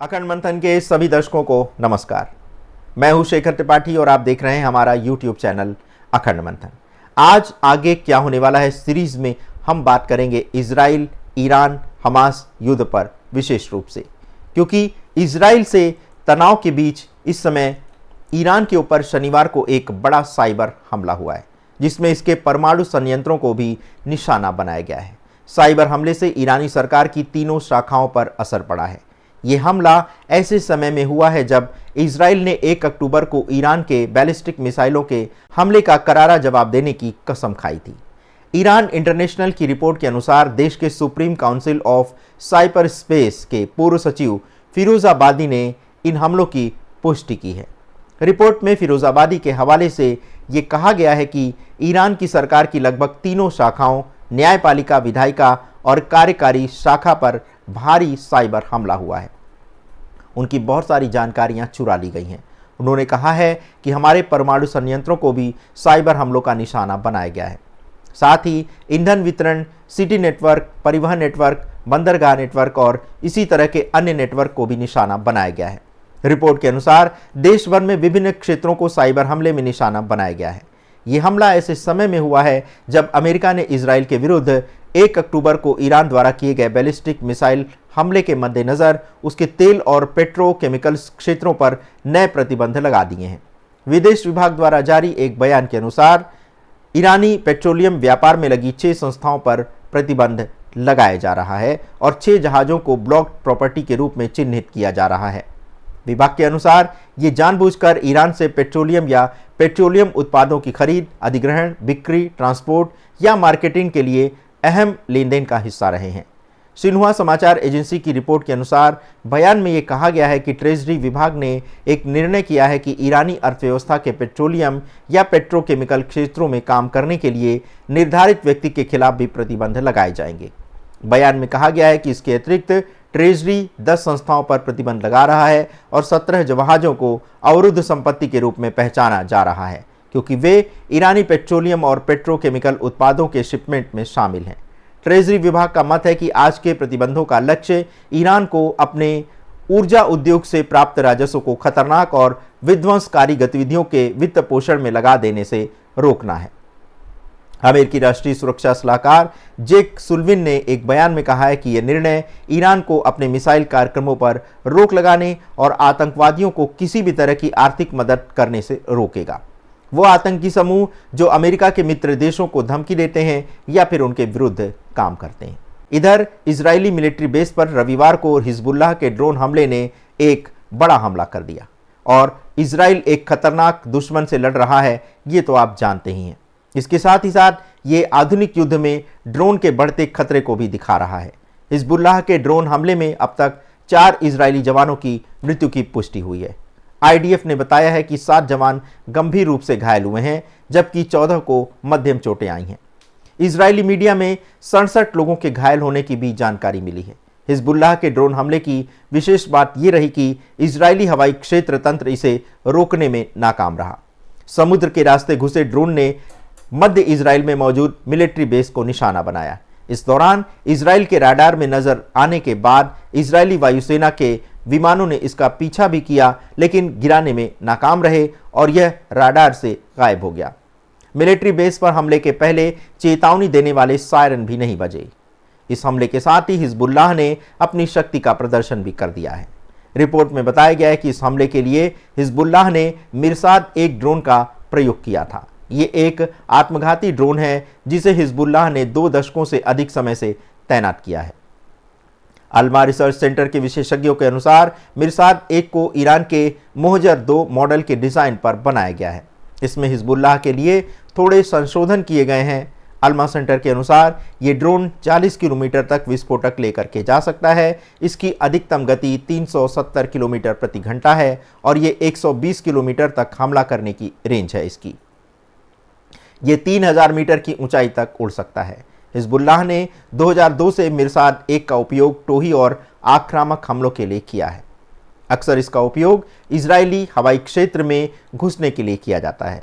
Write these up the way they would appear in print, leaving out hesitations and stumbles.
अखंड मंथन के सभी दर्शकों को नमस्कार। मैं हूं शेखर त्रिपाठी और आप देख रहे हैं हमारा YouTube चैनल अखंड मंथन। आज आगे क्या होने वाला है सीरीज में हम बात करेंगे इजराइल, ईरान, हमास युद्ध पर विशेष रूप से, क्योंकि इजराइल से तनाव के बीच इस समय ईरान के ऊपर शनिवार को एक बड़ा साइबर हमला हुआ है, जिसमें इसके परमाणु संयंत्रों को भी निशाना बनाया गया है। साइबर हमले से ईरानी सरकार की तीनों शाखाओं पर असर पड़ा है। ये हमला ऐसे समय में हुआ है जब इजराइल ने 1 अक्टूबर को ईरान के बैलिस्टिक मिसाइलों के हमले का करारा जवाब देने की कसम खाई थी। ईरान इंटरनेशनल की रिपोर्ट के अनुसार देश के supreme council of cyber space के पूर्व सचिव फिरोजाबादी ने इन हमलों की पुष्टि की है। रिपोर्ट में फिरोजाबादी के हवाले से ये कहा गया है कि ईरान की सरकार की लगभग तीनों शाखाओं, न्यायपालिका, विधायिका और कार्यकारी शाखा पर भारी साइबर हमला हुआ है। उनकी बहुत सारी जानकारियां चुरा ली गई हैं। उन्होंने कहा है कि हमारे परमाणु संयंत्रों को भी साइबर हमलों का निशाना बनाया गया है। साथ ही ईंधन वितरण, सिटी नेटवर्क, परिवहन नेटवर्क, बंदरगाह नेटवर्क और इसी तरह के अन्य नेटवर्क को भी निशाना बनाया गया है। रिपोर्ट के अनुसार देश भर में विभिन्न क्षेत्रों को साइबर हमले में निशाना बनाया गया है। ये हमला ऐसे समय में हुआ है जब अमेरिका ने इजराइल के विरुद्ध 1 अक्टूबर को ईरान द्वारा किए गए बैलिस्टिक मिसाइल हमले के मद्देनजर उसके तेल और पेट्रोकेमिकल्स क्षेत्रों पर नए प्रतिबंध लगा दिए हैं। विदेश विभाग द्वारा जारी एक बयान के अनुसार ईरानी पेट्रोलियम व्यापार में लगी 6 संस्थाओं पर प्रतिबंध लगाया जा रहा है और 6 जहाज़ों को ब्लॉक प्रॉपर्टी के रूप में चिन्हित किया जा रहा है। विभाग के अनुसार ये जानबूझकर ईरान से पेट्रोलियम या पेट्रोलियम उत्पादों की खरीद, अधिग्रहण, बिक्री, ट्रांसपोर्ट या मार्केटिंग के लिए अहम लेनदेन का हिस्सा रहे हैं। सिन्हुआ समाचार एजेंसी की रिपोर्ट के अनुसार बयान में ये कहा गया है कि ट्रेजरी विभाग ने एक निर्णय किया है कि ईरानी अर्थव्यवस्था के पेट्रोलियम या पेट्रोकेमिकल क्षेत्रों में काम करने के लिए निर्धारित व्यक्ति के खिलाफ भी प्रतिबंध लगाए जाएंगे। बयान में कहा गया है कि इसके अतिरिक्त ट्रेजरी 10 संस्थाओं पर प्रतिबंध लगा रहा है और 17 जहाज़ों को अवरुद्ध संपत्ति के रूप में पहचाना जा रहा है, क्योंकि वे ईरानी पेट्रोलियम और पेट्रोकेमिकल उत्पादों के शिपमेंट में शामिल हैं। ट्रेजरी विभाग का मत है कि आज के प्रतिबंधों का लक्ष्य ईरान को अपने ऊर्जा उद्योग से प्राप्त राजस्व को खतरनाक और विध्वंसकारी गतिविधियों के वित्त पोषण में लगा देने से रोकना है। अमेरिकी राष्ट्रीय सुरक्षा सलाहकार जेक सुल्विन ने एक बयान में कहा है कि यह निर्णय ईरान को अपने मिसाइल कार्यक्रमों पर रोक लगाने और आतंकवादियों को किसी भी तरह की आर्थिक मदद करने से रोकेगा। वो आतंकी समूह जो अमेरिका के मित्र देशों को धमकी देते हैं या फिर उनके विरुद्ध काम करते हैं। इधर इजरायली मिलिट्री बेस पर रविवार को हिजबुल्लाह के ड्रोन हमले ने एक बड़ा हमला कर दिया और इजराइल एक खतरनाक दुश्मन से लड़ रहा है, ये तो आप जानते ही हैं। इसके साथ ही साथ ये आधुनिक युद्ध में ड्रोन के बढ़ते खतरे को भी दिखा रहा है। हिजबुल्लाह के ड्रोन हमले में अब तक 4 इजरायली जवानों की मृत्यु की पुष्टि हुई है। आईडीएफ ने बताया है कि 7 जवान गंभीर रूप से घायल हुए हैं, जबकि 14 को मध्यम चोटें आई हैं। इजरायली मीडिया में 67 लोगों के घायल होने की भी जानकारी मिली है। हिजबुल्लाह के ड्रोन हमले की विशेष बात यह रही कि इजरायली हवाई क्षेत्र तंत्र इसे रोकने में नाकाम रहा। समुद्र के रास्ते घुसे ड्रोन ने मध्य इजराइल में मौजूद मिलिट्री बेस को निशाना बनाया। इस दौरान इजराइल के राडार में नजर आने के बाद इजरायली वायुसेना के विमानों ने इसका पीछा भी किया, लेकिन गिराने में नाकाम रहे और यह राडार से गायब हो गया। मिलिट्री बेस पर हमले के पहले चेतावनी देने वाले सायरन भी नहीं बजे। इस हमले के साथ ही हिजबुल्लाह ने अपनी शक्ति का प्रदर्शन भी कर दिया है। रिपोर्ट में बताया गया है कि इस हमले के लिए हिजबुल्लाह ने मिरसाद 1 ड्रोन का प्रयोग किया था। ये एक आत्मघाती ड्रोन है जिसे हिजबुल्लाह ने 2 दशकों से अधिक समय से तैनात किया है। अल्मा रिसर्च सेंटर के विशेषज्ञों के अनुसार मिरसाद 1 को ईरान के मोहजर 2 मॉडल के डिजाइन पर बनाया गया है। इसमें हिजबुल्लाह के लिए थोड़े संशोधन किए गए हैं। अल्मा सेंटर के अनुसार ये ड्रोन 40 किलोमीटर तक विस्फोटक लेकर के जा सकता है। इसकी अधिकतम गति 370 किलोमीटर प्रति घंटा है और ये 120 किलोमीटर तक हमला करने की रेंज है इसकी। ये 3000 मीटर की ऊंचाई तक उड़ सकता है। हिजबुल्लाह ने 2002 से मिरसाद 1 का उपयोग टोही और आक्रामक हमलों के लिए किया है। अक्सर इसका उपयोग इजरायली हवाई क्षेत्र में घुसने के लिए किया जाता है।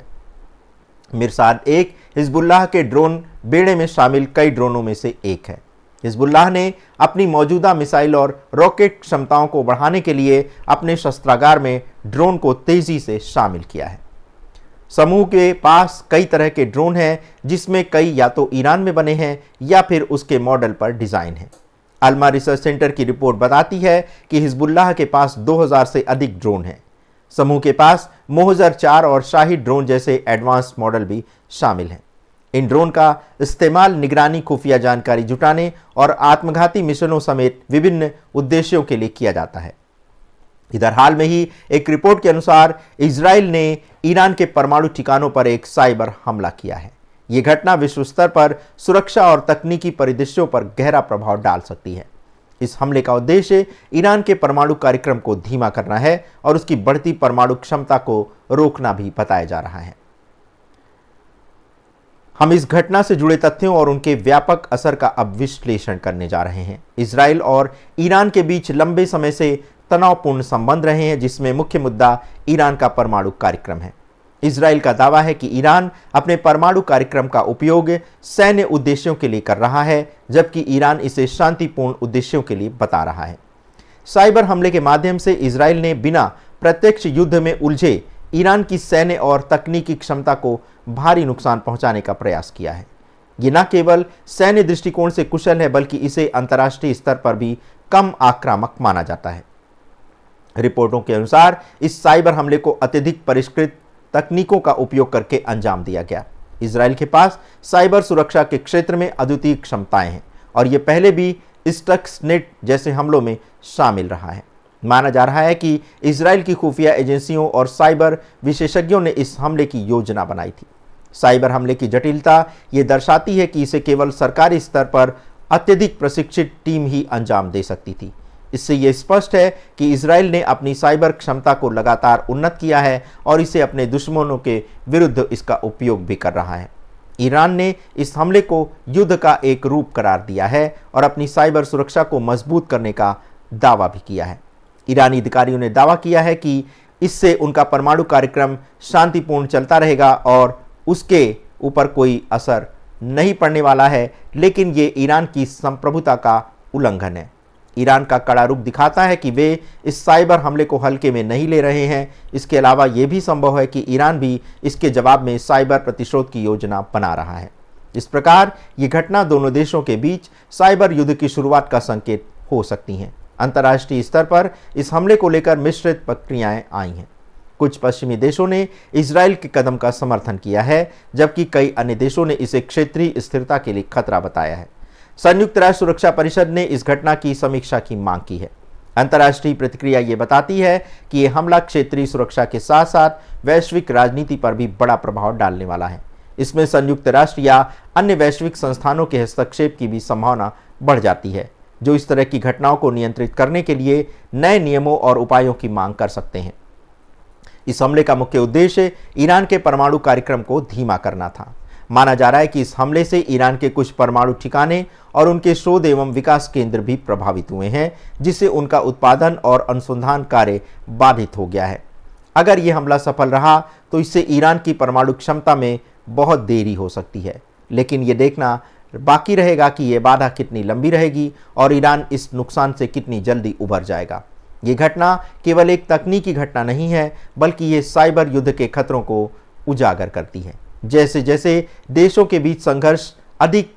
मिरसाद 1 हिजबुल्लाह के ड्रोन बेड़े में शामिल कई ड्रोनों में से एक है। हिजबुल्लाह ने अपनी मौजूदा मिसाइल और रॉकेट क्षमताओं को बढ़ाने के लिए अपने शस्त्रागार में ड्रोन को तेजी से शामिल किया है। समूह के पास कई तरह के ड्रोन हैं, जिसमें कई या तो ईरान में बने हैं या फिर उसके मॉडल पर डिजाइन है। अल्मा रिसर्च सेंटर की रिपोर्ट बताती है कि हिजबुल्लाह के पास 2000 से अधिक ड्रोन हैं। समूह के पास मोहजर 4 और शाही ड्रोन जैसे एडवांस मॉडल भी शामिल हैं। इन ड्रोन का इस्तेमाल निगरानी, खुफिया जानकारी जुटाने और आत्मघाती मिशनों समेत विभिन्न उद्देश्यों के लिए किया जाता है। इधर हाल में ही एक रिपोर्ट के अनुसार इजराइल ने ईरान के परमाणु ठिकानों पर एक साइबर हमला किया है। यह घटना विश्व स्तर पर सुरक्षा और तकनीकी परिदृश्यों पर गहरा प्रभाव डाल सकती है। इस हमले का उद्देश्य ईरान के परमाणु कार्यक्रम को धीमा करना है और उसकी बढ़ती परमाणु क्षमता को रोकना भी बताया जा रहा है। हम इस घटना से जुड़े तथ्यों और उनके व्यापक असर का अब विश्लेषण करने जा रहे हैं। इजराइल और ईरान के बीच लंबे समय से तनावपूर्ण संबंध रहे हैं, जिसमें मुख्य मुद्दा ईरान का परमाणु कार्यक्रम है। इजराइल का दावा है कि ईरान अपने परमाणु कार्यक्रम का उपयोग सैन्य उद्देश्यों के लिए कर रहा है, जबकि ईरान इसे शांतिपूर्ण उद्देश्यों के लिए बता रहा है। साइबर हमले के माध्यम से इजराइल ने बिना प्रत्यक्ष युद्ध में उलझे ईरान की सैन्य और तकनीकी क्षमता को भारी नुकसान पहुंचाने का प्रयास किया है। ये न केवल सैन्य दृष्टिकोण से कुशल है, बल्कि इसे अंतर्राष्ट्रीय स्तर पर भी कम आक्रामक माना जाता है। रिपोर्टों के अनुसार इस साइबर हमले को अत्यधिक परिष्कृत तकनीकों का उपयोग करके अंजाम दिया गया। इजराइल के पास साइबर सुरक्षा के क्षेत्र में अद्वितीय क्षमताएं हैं और ये पहले भी स्टक्सनेट जैसे हमलों में शामिल रहा है। माना जा रहा है कि इजराइल की खुफिया एजेंसियों और साइबर विशेषज्ञों ने इस हमले की योजना बनाई थी। साइबर हमले की जटिलता ये दर्शाती है कि इसे केवल सरकारी स्तर पर अत्यधिक प्रशिक्षित टीम ही अंजाम दे सकती थी। इससे यह स्पष्ट है कि इजराइल ने अपनी साइबर क्षमता को लगातार उन्नत किया है और इसे अपने दुश्मनों के विरुद्ध इसका उपयोग भी कर रहा है। ईरान ने इस हमले को युद्ध का एक रूप करार दिया है और अपनी साइबर सुरक्षा को मजबूत करने का दावा भी किया है। ईरानी अधिकारियों ने दावा किया है कि इससे उनका परमाणु कार्यक्रम शांतिपूर्ण चलता रहेगा और उसके ऊपर कोई असर नहीं पड़ने वाला है, लेकिन ये ईरान की संप्रभुता का उल्लंघन है। ईरान का कड़ा रुख दिखाता है कि वे इस साइबर हमले को हल्के में नहीं ले रहे हैं। इसके अलावा यह भी संभव है कि ईरान भी इसके जवाब में साइबर प्रतिशोध की योजना बना रहा है। इस प्रकार ये घटना दोनों देशों के बीच साइबर युद्ध की शुरुआत का संकेत हो सकती हैं। अंतर्राष्ट्रीय स्तर पर इस हमले को लेकर मिश्रित प्रतिक्रियाएं आई हैं। कुछ पश्चिमी देशों ने इजराइल के कदम का समर्थन किया है, जबकि कई अन्य देशों ने इसे क्षेत्रीय स्थिरता के लिए खतरा बताया है। संयुक्त राष्ट्र सुरक्षा परिषद ने इस घटना की समीक्षा की मांग की है। अंतर्राष्ट्रीय प्रतिक्रिया ये बताती है कि यह हमला क्षेत्रीय सुरक्षा के साथ साथ वैश्विक राजनीति पर भी बड़ा प्रभाव डालने वाला है। इसमें संयुक्त राष्ट्र या अन्य वैश्विक संस्थानों के हस्तक्षेप की भी संभावना बढ़ जाती है, जो इस तरह की घटनाओं को नियंत्रित करने के लिए नए नियमों और उपायों की मांग कर सकते हैं। इस हमले का मुख्य उद्देश्य ईरान के परमाणु कार्यक्रम को धीमा करना था। माना जा रहा है कि इस हमले से ईरान के कुछ परमाणु ठिकाने और उनके शोध एवं विकास केंद्र भी प्रभावित हुए हैं, जिससे उनका उत्पादन और अनुसंधान कार्य बाधित हो गया है। अगर यह हमला सफल रहा तो इससे ईरान की परमाणु क्षमता में बहुत देरी हो सकती है, लेकिन ये देखना बाकी रहेगा कि यह बाधा कितनी लंबी रहेगी और ईरान इस नुकसान से कितनी जल्दी उभर जाएगा। ये घटना केवल एक तकनीकी घटना नहीं है, बल्कि ये साइबर युद्ध के खतरों को उजागर करती है। जैसे जैसे देशों के बीच संघर्ष अधिक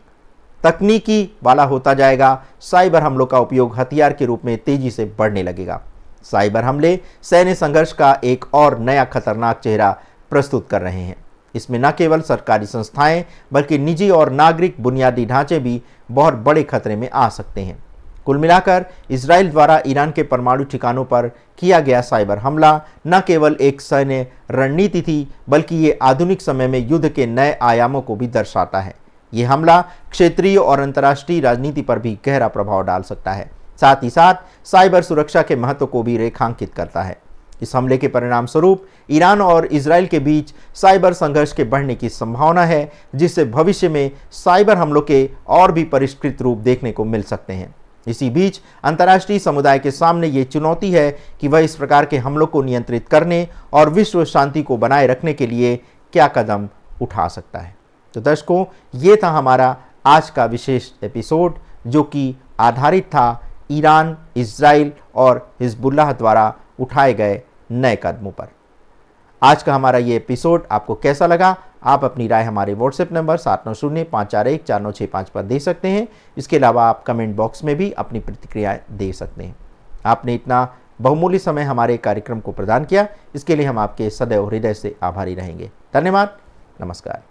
तकनीकी वाला होता जाएगा, साइबर हमलों का उपयोग हथियार के रूप में तेजी से बढ़ने लगेगा। साइबर हमले सैन्य संघर्ष का एक और नया खतरनाक चेहरा प्रस्तुत कर रहे हैं। इसमें न केवल सरकारी संस्थाएं, बल्कि निजी और नागरिक बुनियादी ढांचे भी बहुत बड़े खतरे में आ सकते हैं। कुल मिलाकर इजराइल द्वारा ईरान के परमाणु ठिकानों पर किया गया साइबर हमला न केवल एक सैन्य रणनीति थी, बल्कि ये आधुनिक समय में युद्ध के नए आयामों को भी दर्शाता है। ये हमला क्षेत्रीय और अंतर्राष्ट्रीय राजनीति पर भी गहरा प्रभाव डाल सकता है, साथ ही साथ साइबर सुरक्षा के महत्व को भी रेखांकित करता है। इस हमले के परिणाम स्वरूप ईरान और इजराइल के बीच साइबर संघर्ष के बढ़ने की संभावना है, जिससे भविष्य में साइबर हमलों के और भी परिष्कृत रूप देखने को मिल सकते हैं। इसी बीच अंतर्राष्ट्रीय समुदाय के सामने ये चुनौती है कि वह इस प्रकार के हमलों को नियंत्रित करने और विश्व शांति को बनाए रखने के लिए क्या कदम उठा सकता है। तो दर्शकों, ये था हमारा आज का विशेष एपिसोड। जो कि आधारित था ईरान, इजराइल और हिजबुल्लाह द्वारा उठाए गए नए कदमों पर। आज का हमारा ये एपिसोड आपको कैसा लगा? आप अपनी राय हमारे व्हाट्सएप नंबर 7905414965 पर दे सकते हैं। इसके अलावा आप कमेंट बॉक्स में भी अपनी प्रतिक्रिया दे सकते हैं। आपने इतना बहुमूल्य समय हमारे कार्यक्रम को प्रदान किया, इसके लिए हम आपके सदैव हृदय से आभारी रहेंगे। धन्यवाद। नमस्कार।